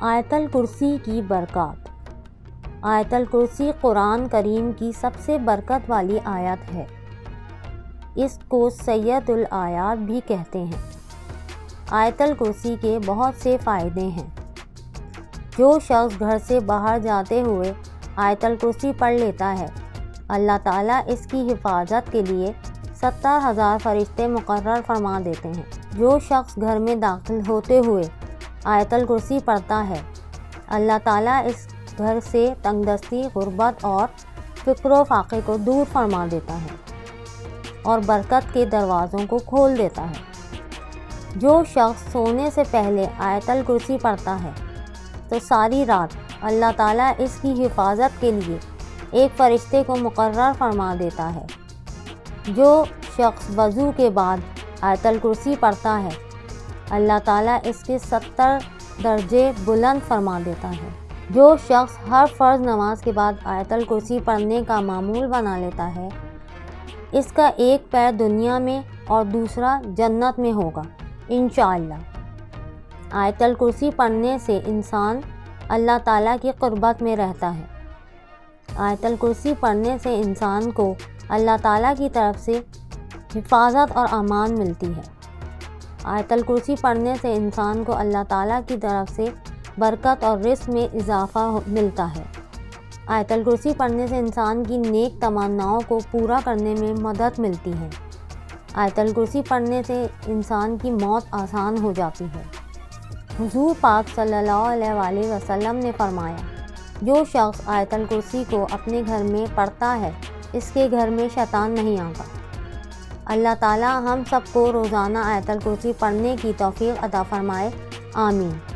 آیت الکرسی کی برکات۔ آیت الکرسی قرآن کریم کی سب سے برکت والی آیت ہے۔ اس کو سید الآیات بھی کہتے ہیں۔ آیت الکرسی کے بہت سے فائدے ہیں۔ جو شخص گھر سے باہر جاتے ہوئے آیت الکرسی پڑھ لیتا ہے، اللہ تعالیٰ اس کی حفاظت کے لیے 70,000 فرشتے مقرر فرما دیتے ہیں۔ جو شخص گھر میں داخل ہوتے ہوئے آیت الکرسی پڑھتا ہے، اللہ تعالیٰ اس گھر سے تنگ دستی، غربت اور فقر و فاقے کو دور فرما دیتا ہے اور برکت کے دروازوں کو کھول دیتا ہے۔ جو شخص سونے سے پہلے آیت الکرسی پڑھتا ہے تو ساری رات اللہ تعالیٰ اس کی حفاظت کے لیے ایک فرشتے کو مقرر فرما دیتا ہے۔ جو شخص وضو کے بعد آیت الکرسی پڑھتا ہے، اللہ تعالیٰ اس کے 70 درجے بلند فرما دیتا ہے۔ جو شخص ہر فرض نماز کے بعد آیت الکرسی پڑھنے کا معمول بنا لیتا ہے، اس کا ایک پیر دنیا میں اور دوسرا جنت میں ہوگا انشاءاللہ۔ آیت الکرسی پڑھنے سے انسان اللہ تعالیٰ کی قربت میں رہتا ہے۔ آیت الکرسی پڑھنے سے انسان کو اللہ تعالیٰ کی طرف سے حفاظت اور امان ملتی ہے۔ آیت الکرسی پڑھنے سے انسان کو اللہ تعالیٰ کی طرف سے برکت اور رزق میں اضافہ ملتا ہے۔ آیت الکرسی پڑھنے سے انسان کی نیک تمناؤں کو پورا کرنے میں مدد ملتی ہے۔ آیت الکرسی پڑھنے سے انسان کی موت آسان ہو جاتی ہے۔ حضور پاک صلی اللہ علیہ وآلہ وسلم نے فرمایا، جو شخص آیت الکرسی کو اپنے گھر میں پڑھتا ہے، اس کے گھر میں شیطان نہیں آتا۔ اللہ تعالیٰ ہم سب کو روزانہ آیت الکرسی پڑھنے کی توفیق عطا فرمائے، آمین۔